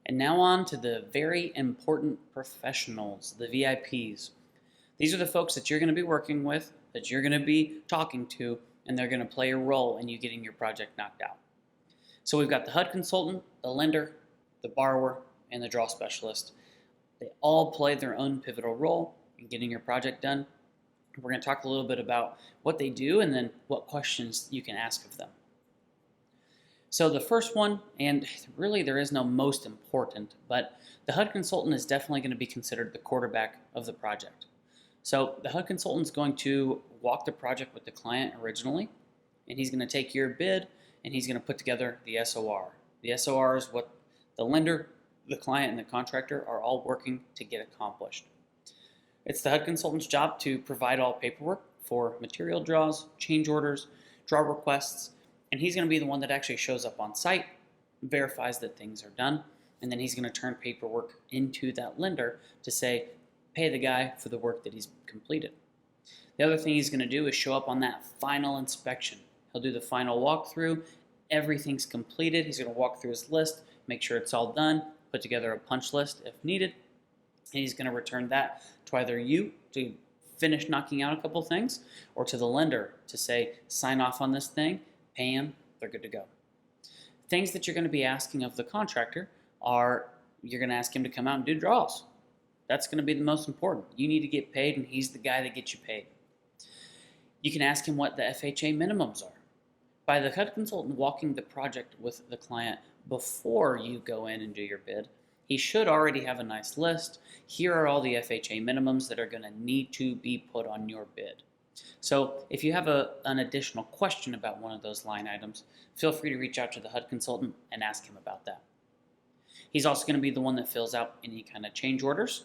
And now on to the very important professionals, the VIPs. These are the folks that you're going to be working with, that you're going to be talking to, and they're going to play a role in you getting your project knocked out. So we've got the HUD consultant, the lender, the borrower, and the draw specialist. They all play their own pivotal role in getting your project done. We're going to talk a little bit about what they do and then what questions you can ask of them. So the first one, and really there is no most important, but the HUD consultant is definitely going to be considered the quarterback of the project. So the HUD consultant is going to walk the project with the client originally, and he's going to take your bid and he's going to put together the SOR. The SOR is what the lender, the client, and the contractor are all working to get accomplished. It's the HUD consultant's job to provide all paperwork for material draws, change orders, draw requests, and he's going to be the one that actually shows up on site, verifies that things are done, and then he's going to turn paperwork into that lender to say, pay the guy for the work that he's completed. The other thing he's going to do is show up on that final inspection. He'll do the final walkthrough. Everything's completed. He's going to walk through his list, make sure it's all done, put together a punch list if needed, and he's going to return that to either you to finish knocking out a couple things or to the lender to say, sign off on this thing, pay him, they're good to go. Things that you're going to be asking of the contractor are, you're going to ask him to come out and do draws. That's going to be the most important. You need to get paid, and he's the guy that gets you paid. You can ask him what the FHA minimums are. By the HUD consultant walking the project with the client before you go in and do your bid, he should already have a nice list. Here are all the FHA minimums that are going to need to be put on your bid. So if you have an additional question about one of those line items, feel free to reach out to the HUD consultant and ask him about that. He's also going to be the one that fills out any kind of change orders.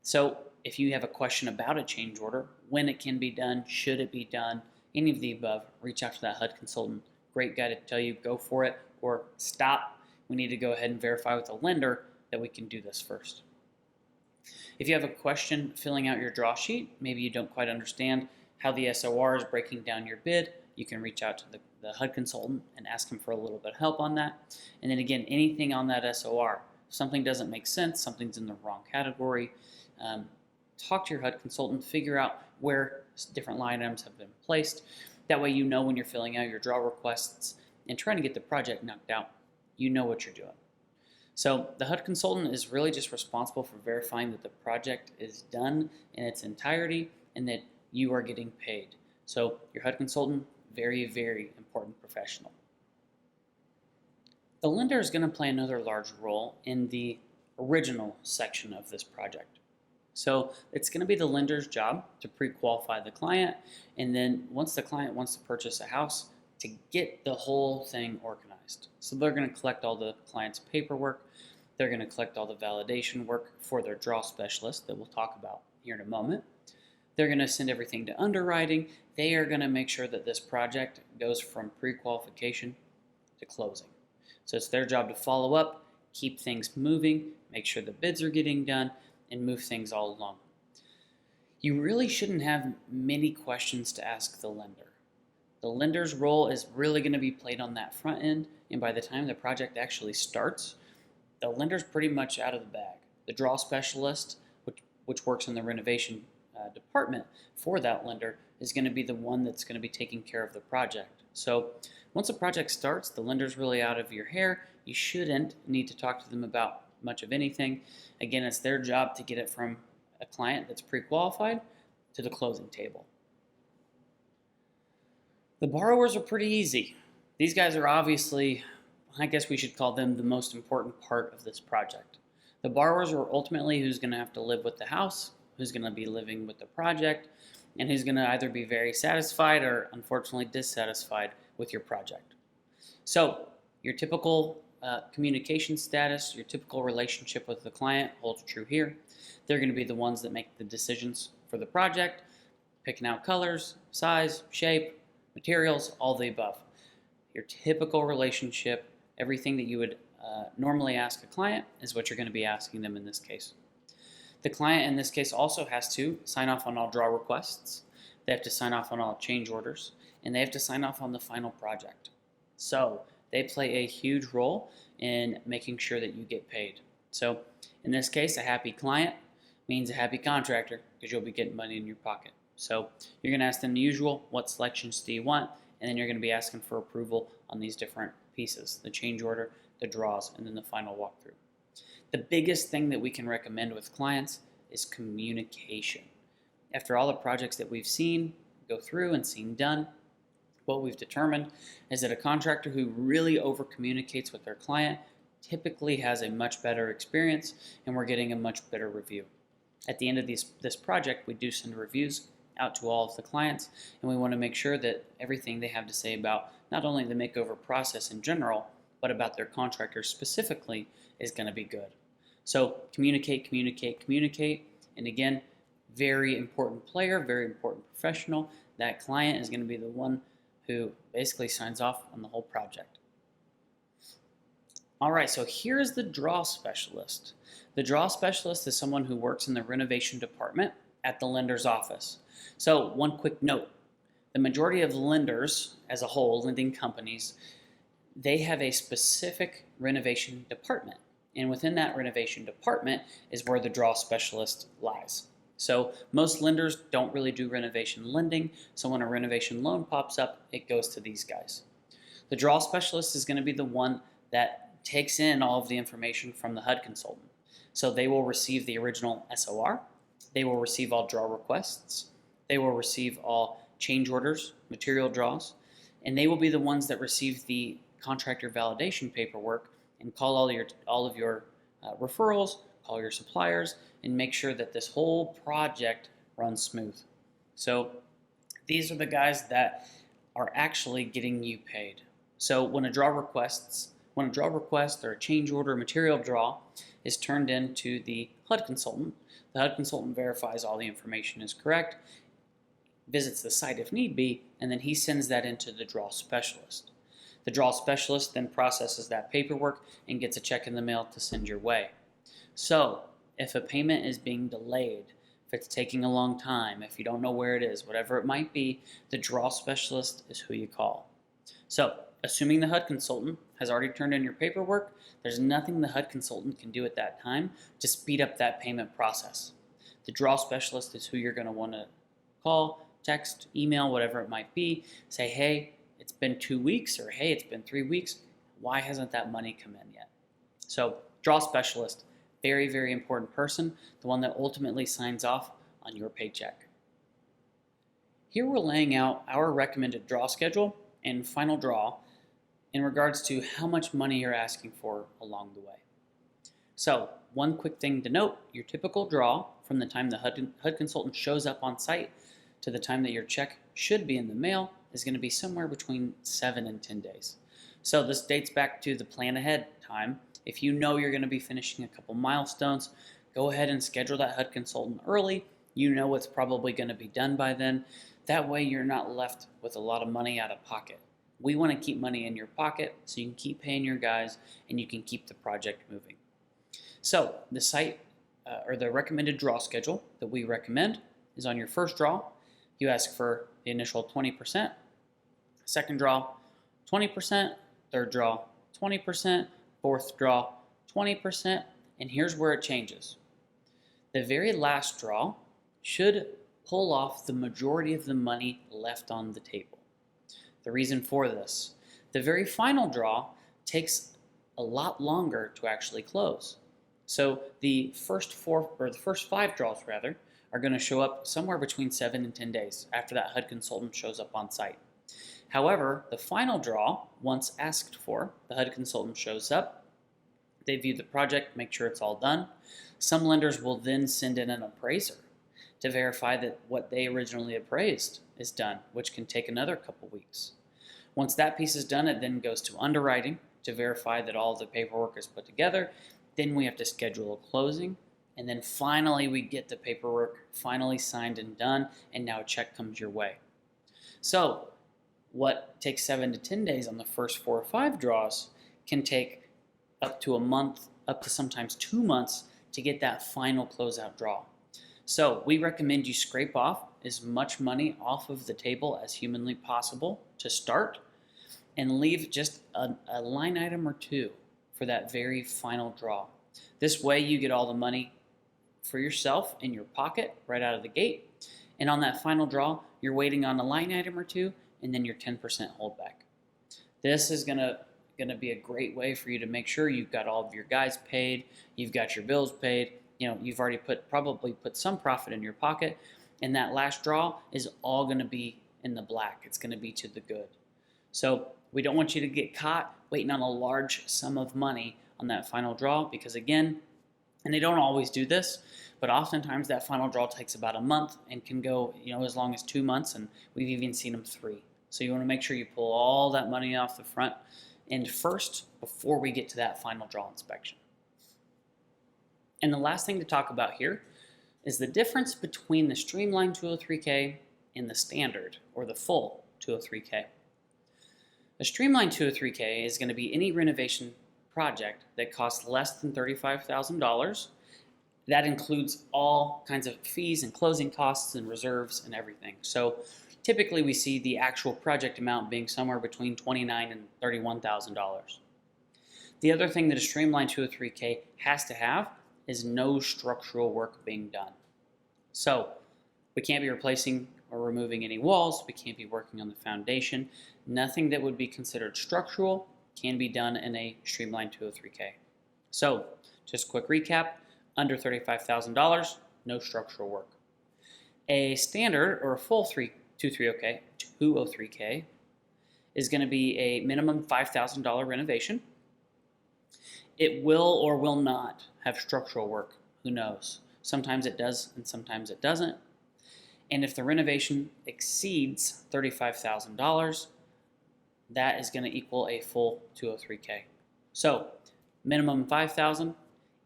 So if you have a question about a change order, when it can be done, should it be done, any of the above, reach out to that HUD consultant. Great guy to tell you go for it or stop. We need to go ahead and verify with the lender that we can do this first. If you have a question filling out your draw sheet, maybe you don't quite understand how the SOR is breaking down your bid, you can reach out to the HUD consultant and ask him for a little bit of help on that. And then again, anything on that SOR, if something doesn't make sense, something's in the wrong category, talk to your HUD consultant, figure out where different line items have been placed. That way you know when you're filling out your draw requests and trying to get the project knocked out, you know what you're doing. So the HUD consultant is really just responsible for verifying that the project is done in its entirety and that you are getting paid. So your HUD consultant, very, very important professional. The lender is going to play another large role in the original section of this project. So it's going to be the lender's job to pre-qualify the client, and then once the client wants to purchase a house, to get the whole thing organized. So they're going to collect all the client's paperwork, they're going to collect all the validation work for their draw specialist that we'll talk about here in a moment. They're going to send everything to underwriting. They are going to make sure that this project goes from pre-qualification to closing. So it's their job to follow up, keep things moving, make sure the bids are getting done, and move things all along. You really shouldn't have many questions to ask the lender. The lender's role is really going to be played on that front end, and by the time the project actually starts, the lender's pretty much out of the bag. The draw specialist, which works in the renovation department for that lender, is going to be the one that's going to be taking care of the project. So once the project starts, the lender's really out of your hair. You shouldn't need to talk to them about much of anything. Again, it's their job to get it from a client that's pre-qualified to the closing table. The borrowers are pretty easy. These guys are obviously, I guess we should call them the most important part of this project. The borrowers are ultimately who's going to have to live with the house, who's going to be living with the project, and who's going to either be very satisfied or unfortunately dissatisfied with your project. So your typical communication status, your typical relationship with the client holds true here. They're going to be the ones that make the decisions for the project, picking out colors, size, shape, materials, all the above. Your typical relationship, everything that you would normally ask a client is what you're going to be asking them in this case. The client in this case also has to sign off on all draw requests, they have to sign off on all change orders, and they have to sign off on the final project. So they play a huge role in making sure that you get paid. So in this case, a happy client means a happy contractor because you'll be getting money in your pocket. So you're going to ask them the usual, what selections do you want? And then you're going to be asking for approval on these different pieces, the change order, the draws, and then the final walkthrough. The biggest thing that we can recommend with clients is communication. After all the projects that we've seen go through and seen done, what we've determined is that a contractor who really over communicates with their client typically has a much better experience, and we're getting a much better review. At the end of this project, we do send reviews out to all of the clients, and we want to make sure that everything they have to say about not only the makeover process in general, but about their contractor specifically is going to be good. So communicate, communicate, communicate, and again, very important player, very important professional. That client is going to be the one who basically signs off on the whole project. All right, so here's the draw specialist. The draw specialist is someone who works in the renovation department at the lender's office. So one quick note, the majority of lenders as a whole, lending companies, they have a specific renovation department. And within that renovation department is where the draw specialist lies. So most lenders don't really do renovation lending. So when a renovation loan pops up, it goes to these guys. The draw specialist is going to be the one that takes in all of the information from the HUD consultant. So they will receive the original SOR. They will receive all draw requests. They will receive all change orders, material draws, and they will be the ones that receive the contractor validation paperwork and call all of your referrals, call your suppliers, and make sure that this whole project runs smooth. So these are the guys that are actually getting you paid. So when a draw request or a change order material draw is turned in to the HUD consultant, the HUD consultant verifies all the information is correct, visits the site if need be, and then he sends that into the draw specialist. The draw specialist then processes that paperwork and gets a check in the mail to send your way. So if a payment is being delayed, if it's taking a long time, if you don't know where it is, whatever it might be, the draw specialist is who you call. So assuming the HUD consultant has already turned in your paperwork, there's nothing the HUD consultant can do at that time to speed up that payment process. The draw specialist is who you're going to want to call, text, email, whatever it might be. Say, hey, it's been 2 weeks, or hey, it's been 3 weeks. Why hasn't that money come in yet? So draw specialist, very, very important person, the one that ultimately signs off on your paycheck. Here we're laying out our recommended draw schedule and final draw in regards to how much money you're asking for along the way. So one quick thing to note, your typical draw from the time the HUD consultant shows up on site to the time that your check should be in the mail is going to be somewhere between 7 and 10 days. So this dates back to the plan ahead time. If you know you're going to be finishing a couple milestones, go ahead and schedule that HUD consultant early. You know what's probably going to be done by then. That way you're not left with a lot of money out of pocket. We want to keep money in your pocket so you can keep paying your guys and you can keep the project moving. So the site or the recommended draw schedule that we recommend is on your first draw. You ask for the initial 20%, second draw 20%, third draw 20%, fourth draw 20%, and here's where it changes. The very last draw should pull off the majority of the money left on the table. The reason for this, the very final draw takes a lot longer to actually close. So the first 5 draws rather, are going to show up somewhere between 7 and 10 days after that HUD consultant shows up on site. However, the final draw, once asked for, the HUD consultant shows up, they view the project, make sure it's all done. Some lenders will then send in an appraiser to verify that what they originally appraised is done, which can take another couple weeks. Once that piece is done, it then goes to underwriting to verify that all the paperwork is put together. Then we have to schedule a closing. And then finally we get the paperwork finally signed and done, and now a check comes your way. So what takes 7 to 10 days on the first 4 or 5 draws can take up to a month, up to sometimes 2 months to get that final closeout draw. So we recommend you scrape off as much money off of the table as humanly possible to start. and leave just a line item or two for that very final draw. This way you get all the money for yourself in your pocket right out of the gate. And on that final draw, you're waiting on a line item or two and then your 10% holdback. This is gonna be a great way for you to make sure you've got all of your guys paid, you've got your bills paid, you've already probably put some profit in your pocket, and that last draw is all gonna be in the black. It's gonna be to the good. So we don't want you to get caught waiting on a large sum of money on that final draw, because again, and they don't always do this, but oftentimes that final draw takes about a month and can go, as long as 2 months, and we've even seen them 3. So you want to make sure you pull all that money off the front end first before we get to that final draw inspection. And the last thing to talk about here is the difference between the Streamline 203K and the standard or the full 203K. The Streamline 203K is going to be any renovation project that costs less than $35,000. That includes all kinds of fees and closing costs and reserves and everything. So typically we see the actual project amount being somewhere between $29,000 and $31,000. The other thing that a Streamline 203K has to have is no structural work being done. So we can't be replacing or removing any walls. We can't be working on the foundation. Nothing that would be considered structural can be done in a Streamline 203K. So just quick recap, under $35,000, no structural work. A standard or a full 203K is going to be a minimum $5,000 renovation. It will or will not have structural work. Who knows? Sometimes it does and sometimes it doesn't. And if the renovation exceeds $35,000, that is going to equal a full 203K. So minimum $5,000,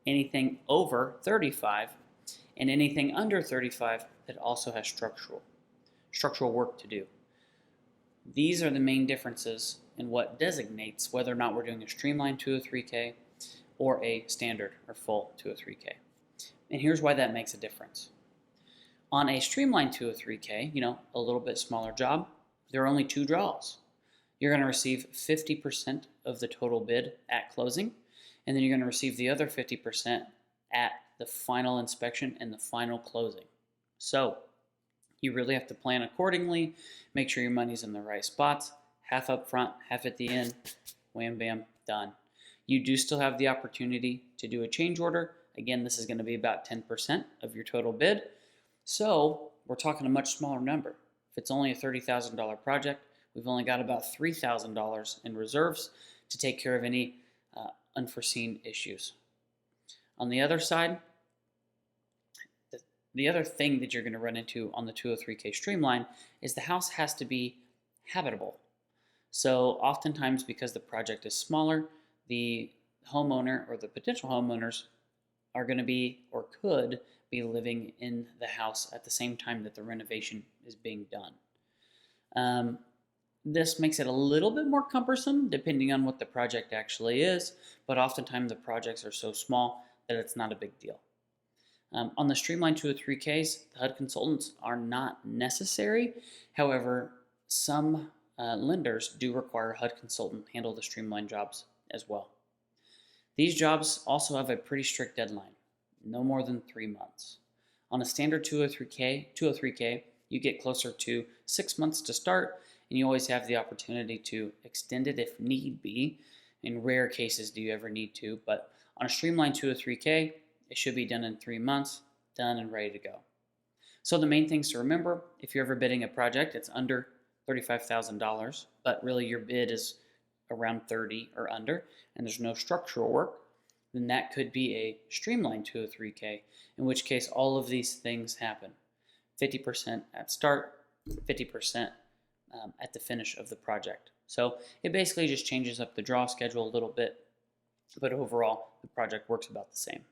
anything over $35,000, and anything under $35,000 that also has structural work to do. These are the main differences in what designates whether or not we're doing a Streamline 203K or a standard or full 203K. And here's why that makes a difference. On a Streamline 203K, a little bit smaller job, there are only 2 draws. You're going to receive 50% of the total bid at closing, and then you're going to receive the other 50% at the final inspection and the final closing. So you really have to plan accordingly, make sure your money's in the right spots, half up front, half at the end, wham, bam, done. You do still have the opportunity to do a change order. Again, this is going to be about 10% of your total bid. So we're talking a much smaller number. If it's only a $30,000 project, we've only got about $3,000 in reserves to take care of any unforeseen issues. On the other side, the other thing that you're going to run into on the 203K Streamline is the house has to be habitable. So oftentimes, because the project is smaller, the homeowner or the potential homeowners are going to be or could be living in the house at the same time that the renovation is being done. This makes it a little bit more cumbersome depending on what the project actually is, but oftentimes the projects are so small that it's not a big deal. On the Streamline 203Ks, the HUD consultants are not necessary. However, some lenders do require a HUD consultant handle the Streamline jobs as well. These jobs also have a pretty strict deadline, no more than 3 months. On a standard 203K, you get closer to 6 months to start, and you always have the opportunity to extend it if need be. In rare cases do you ever need to, but on a Streamline 203K, it should be done in 3 months, done and ready to go. So the main things to remember, if you're ever bidding a project, it's under $35,000, but really your bid is around 30 or under, and there's no structural work, then that could be a Streamline 203K, in which case all of these things happen. 50% at start, 50% at the finish of the project. So it basically just changes up the draw schedule a little bit, but overall the project works about the same.